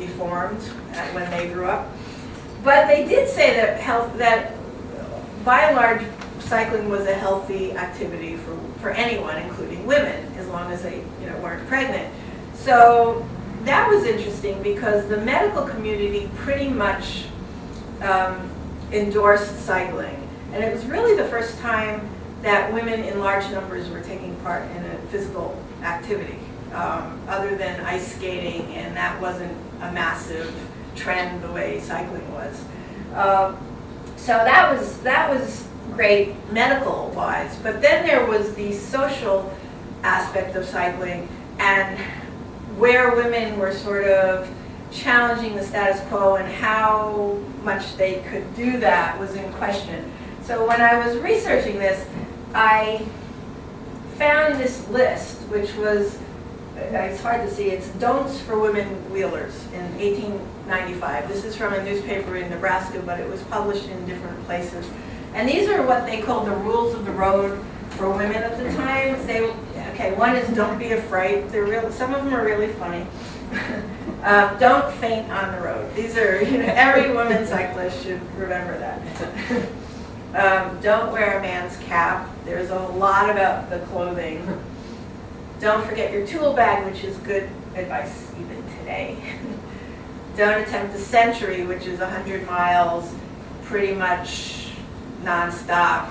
deformed when they grew up. But they did say that by and large, cycling was a healthy activity for anyone, including women, as long as they weren't pregnant. So that was interesting because the medical community pretty much endorsed cycling. And it was really the first time that women in large numbers were taking part in a physical activity, other than ice skating, and that wasn't a massive trend the way cycling was. So that was great medical-wise. But then there was the social aspect of cycling, and where women were sort of challenging the status quo and how much they could do that was in question. So when I was researching this, I found this list, which was, it's hard to see, it's Don'ts for Women Wheelers in 1895. This is from a newspaper in Nebraska, but it was published in different places. And these are what they called the rules of the road for women at the time. Okay, one is don't be afraid. Some of them are really funny. Don't faint on the road. These are, every woman cyclist should remember that. Don't wear a man's cap. There's a lot about the clothing. Don't forget your tool bag, which is good advice even today. Don't attempt a century, which is 100 miles, pretty much non-stop,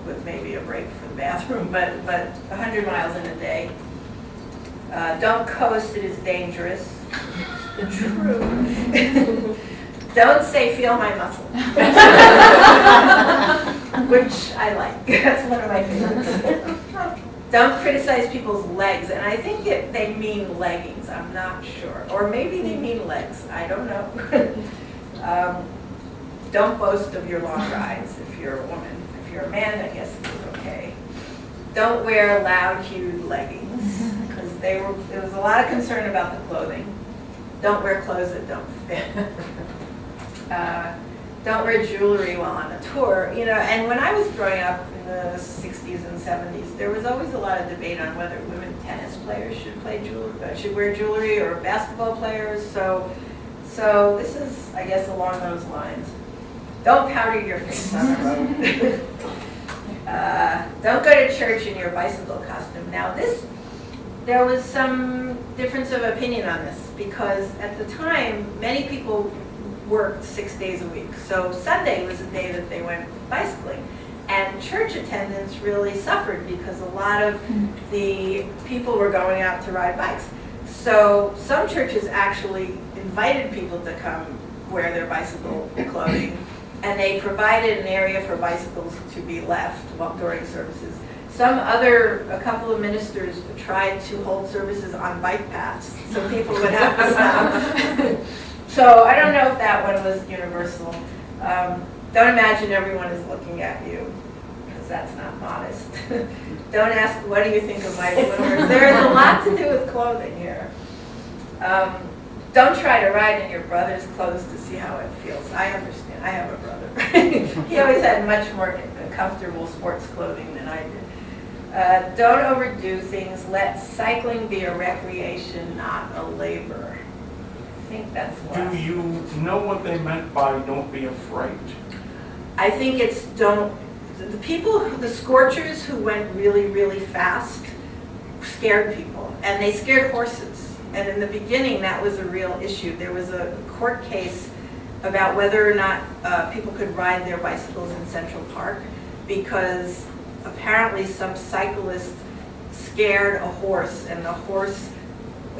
with maybe a break for the bathroom, but 100 miles in a day. Don't coast, it is dangerous. True. Don't say feel my muscle, which I like. That's one of my favorites. Don't criticize people's legs, and I think they mean leggings, I'm not sure. Or maybe they mean legs, I don't know. Don't boast of your long rides if you're a woman. If you're a man, I guess it's okay. Don't wear loud-hued leggings, because there was a lot of concern about the clothing. Don't wear clothes that don't fit. Don't wear jewelry while on a tour. And when I was growing up in the 60s and 70s, there was always a lot of debate on whether women tennis players should wear jewelry, or basketball players. So this is, I guess, along those lines. Don't powder your face on the road. Don't go to church in your bicycle costume. Now there was some difference of opinion on this, because at the time, many people worked 6 days a week. So Sunday was the day that they went bicycling. And church attendance really suffered because a lot of the people were going out to ride bikes. So some churches actually invited people to come wear their bicycle clothing, and they provided an area for bicycles to be left during services. A couple of ministers tried to hold services on bike paths, so people would have to stop. So I don't know if that one was universal. Don't imagine everyone is looking at you, because that's not modest. Don't ask, what do you think of my bloomers? There is a lot to do with clothing here. Don't try to ride in your brother's clothes to see how it feels. I understand. I have a brother. He always had much more comfortable sports clothing than I did. Don't overdo things. Let cycling be a recreation, not a labor. I think that's what. Do you know what they meant by don't be afraid? I think it's the scorchers who went really, really fast scared people, and they scared horses. And in the beginning, that was a real issue. There was a court case about whether or not people could ride their bicycles in Central Park, because apparently some cyclist scared a horse, and the horse,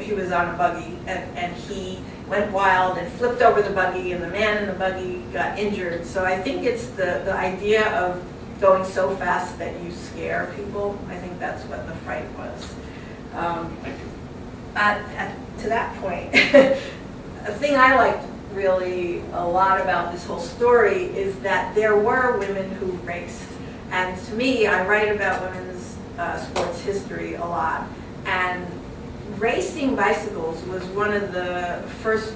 he was on a buggy, and he went wild and flipped over the buggy, and the man in the buggy got injured. So I think it's the idea of going so fast that you scare people. I think that's what the fright was. To that point, a thing I liked really a lot about this whole story is that there were women who raced. And to me, I write about women's sports history a lot. And racing bicycles was one of the first,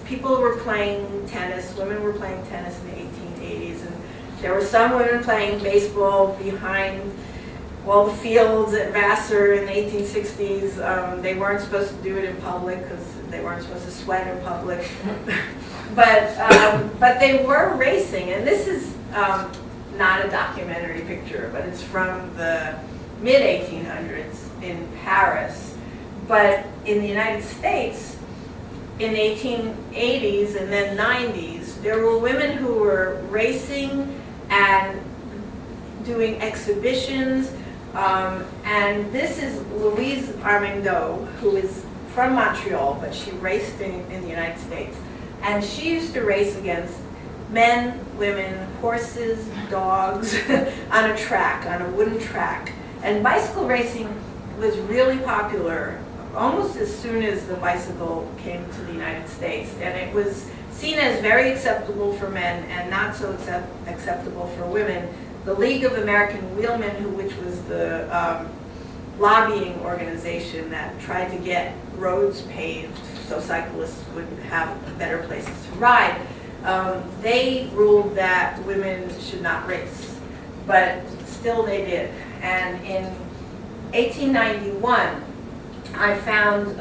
people were playing tennis, women were playing tennis in the 1880s, and there were some women playing baseball behind all the fields at Vassar in the 1860s. They weren't supposed to do it in public because they weren't supposed to sweat in public. But they were racing, and this is not a documentary picture, but it's from the mid-1800s in Paris. But in the United States, in the 1880s and then 90s, there were women who were racing and doing exhibitions. And this is Louise Armando, who is from Montreal, but she raced in the United States. And she used to race against men, women, horses, dogs, on a track, on a wooden track. And bicycle racing was really popular almost as soon as the bicycle came to the United States. And it was seen as very acceptable for men and not so acceptable for women. The League of American Wheelmen, which was the lobbying organization that tried to get roads paved so cyclists would have better places to ride, they ruled that women should not race, but still they did. And in 1891, I found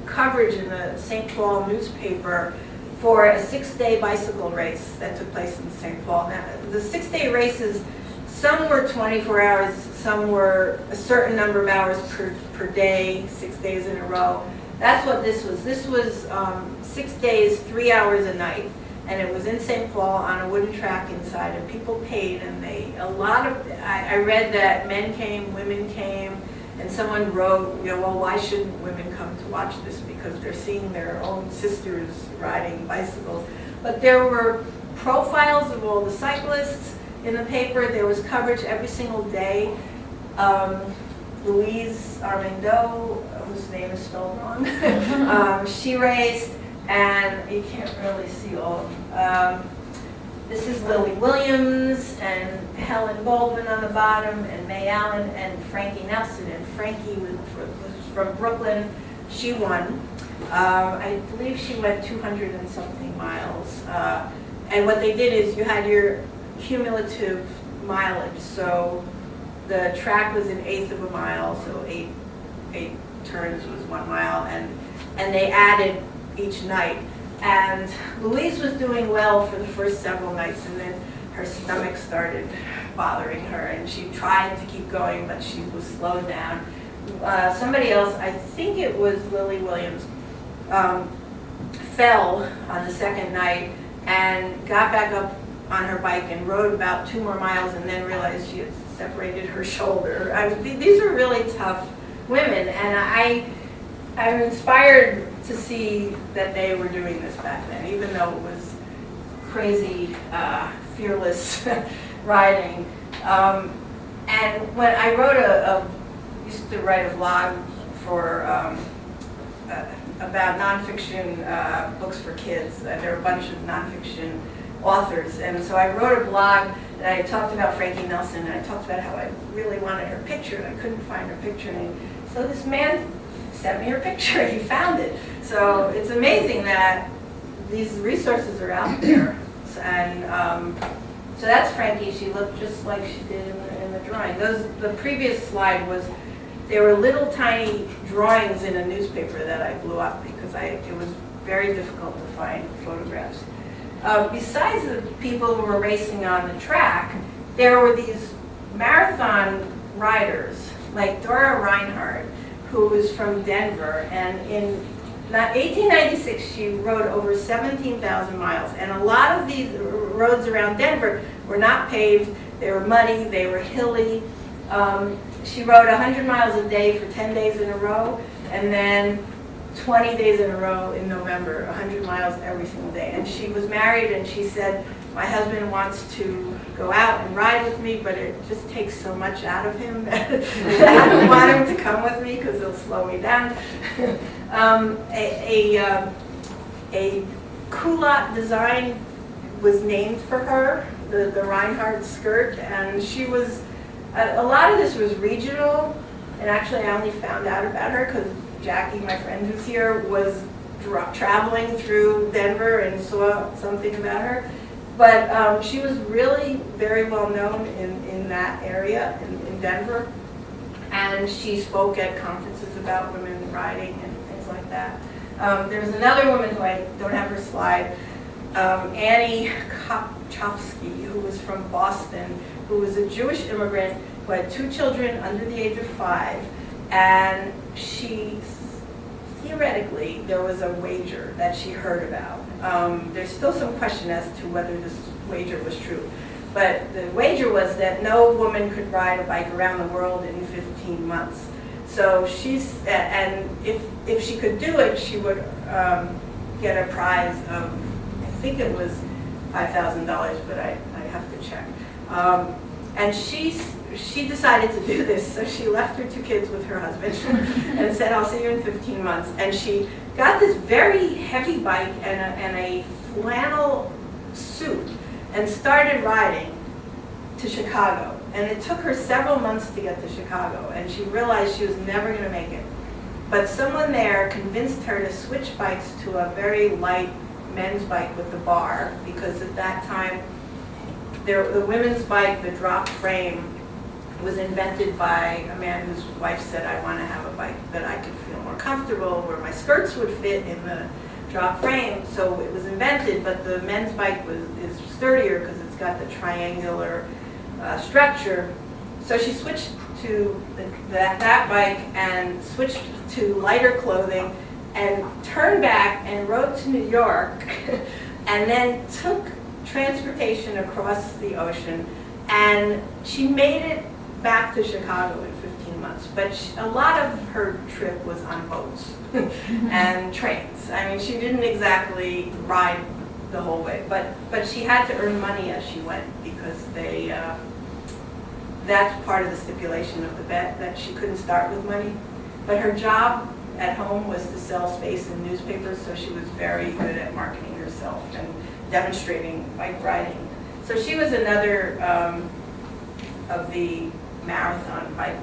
coverage in the St. Paul newspaper for a 6-day bicycle race that took place in St. Paul. Now, the 6-day races, some were 24 hours, some were a certain number of hours per day, 6 days in a row. That's what this was. This was 6 days, 3 hours a night, and it was in St. Paul on a wooden track inside, and people paid, and I read that men came, women came, and someone wrote, well, why shouldn't women come to watch this? Because they're seeing their own sisters riding bicycles. But there were profiles of all the cyclists in the paper. There was coverage every single day. Louise Armando, whose name is spelled wrong, she raced, and you can't really see all of them. This is Lily Williams and Helen Baldwin on the bottom, and May Allen and Frankie Nelson. And Frankie was from Brooklyn. She won. I believe she went 200 and something miles. And what they did is you had your cumulative mileage. So the track was an eighth of a mile, so eight turns was 1 mile, and they added each night. And Louise was doing well for the first several nights, and then her stomach started bothering her, and she tried to keep going, but she was slowed down. Somebody else, I think it was Lily Williams, fell on the second night and got back up on her bike and rode about 2 more miles, and then realized she had separated her shoulder. I mean, these are really tough women, and I'm inspired to see that they were doing this back then, even though it was crazy, fearless riding. And when I wrote used to write a blog for about nonfiction books for kids. There are a bunch of nonfiction authors, and so I wrote a blog and I talked about Frankie Nelson, and I talked about how I really wanted her picture and I couldn't find her picture. And so this man sent me her picture. He found it. So it's amazing that these resources are out there. And so that's Frankie. She looked just like she did in the drawing. The previous slide was, there were little tiny drawings in a newspaper that I blew up because it was very difficult to find photographs. Besides the people who were racing on the track, there were these marathon riders like Dora Reinhardt, who was from Denver, and in 1896 she rode over 17,000 miles, and a lot of these roads around Denver were not paved, they were muddy, they were hilly. She rode 100 miles a day for 10 days in a row, and then 20 days in a row in November, 100 miles every single day. And she was married, and she said, my husband wants to go out and ride with me, but it just takes so much out of him that I don't want him to come with me because he'll slow me down. A culotte design was named for her, the Reinhardt skirt, and she was, a lot of this was regional, and actually I only found out about her because Jackie, my friend who's here, was traveling through Denver and saw something about her. But she was really very well known in that area, in Denver. and she spoke at conferences about women riding and things like that. There's another woman who I don't have her slide, Annie Kopchowski, who was from Boston, who was a Jewish immigrant who had 2 children under the age of 5, and she, theoretically, there was a wager that she heard about. There's still some question as to whether this wager was true, but the wager was that no woman could ride a bike around the world in 15 months. So and if she could do it, she would get a prize of, I think it was $5,000, but I have to check. And she decided to do this, so she left her 2 kids with her husband and said, I'll see you in 15 months. And she got this very heavy bike and a flannel suit and started riding to Chicago. And it took her several months to get to Chicago, and she realized she was never going to make it. But someone there convinced her to switch bikes to a very light men's bike with the bar, because at that time, the women's bike, the drop frame, was invented by a man whose wife said, I want to have a bike that I could feel more comfortable, where my skirts would fit in the drop frame. So it was invented, but the men's bike is sturdier because it's got the triangular structure. So she switched to that bike and switched to lighter clothing and turned back and rode to New York and then took transportation across the ocean, and she made it back to Chicago in 15 months. But a lot of her trip was on boats and trains. I mean, she didn't exactly ride the whole way, but she had to earn money as she went, because that's part of the stipulation of the bet, that she couldn't start with money. But her job at home was to sell space in newspapers, so she was very good at marketing herself and demonstrating bike riding. So she was another of the marathon bike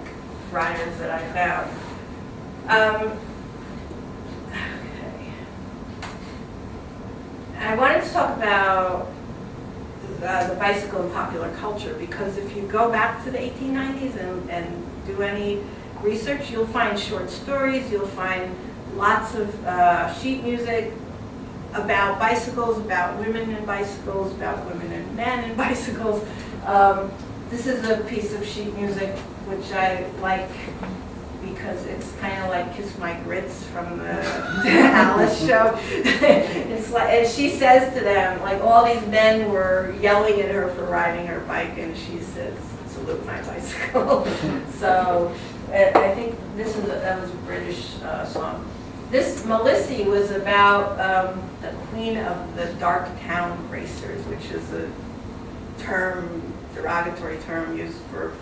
riders that I found. Okay. I wanted to talk about the bicycle in popular culture, because if you go back to the 1890s and do any research, you'll find short stories, you'll find lots of sheet music about bicycles, about women and bicycles, about women and men and bicycles. This is a piece of sheet music which I like because it's kind of like Kiss My Grits from the Alice show. It's like, and she says to them, like, all these men were yelling at her for riding her bike, and she says, salute my bicycle. So I think that was a British song. This Macy was about the queen of the dark town racers, which is a derogatory term used for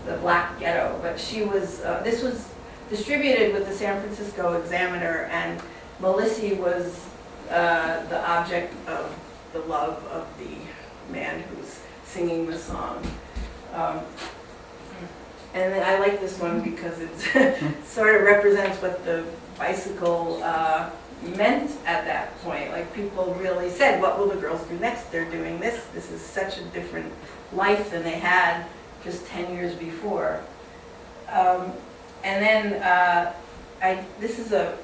the black ghetto. But she was, this was distributed with the San Francisco Examiner, and Macy was the object of the love of the man who's singing the song. And then I like this one because it sort of represents what the bicycle meant at that point. Like, people really said, what will the girls do next? They're doing this. This is such a different life than they had just 10 years before. And then this is a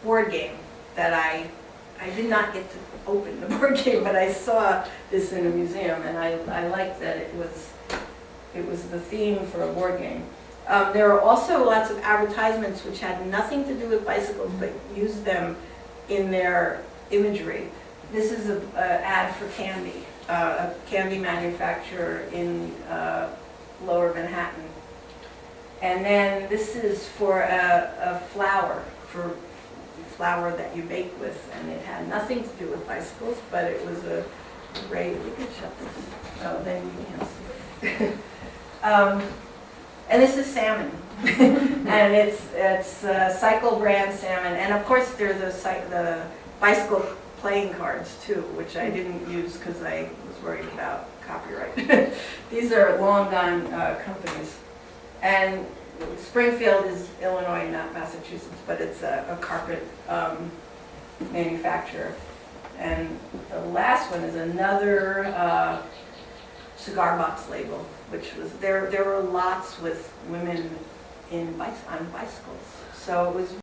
board game that I did not get to open the board game, but I saw this in a museum, and I liked that it was the theme for a board game. There are also lots of advertisements which had nothing to do with bicycles, but used them in their imagery. This is an ad for candy, a candy manufacturer in Lower Manhattan. And then this is for a flour that you bake with, and it had nothing to do with bicycles, but it was a great, you can shut this, oh, then you can't see. And this is salmon, and it's Cycle brand salmon, and of course there's the bicycle playing cards too, which I didn't use because I was worried about copyright. These are long gone companies, and Springfield is Illinois, not Massachusetts, but it's a carpet manufacturer. And the last one is another cigar box label, which was, there were lots with women on bicycles. So it was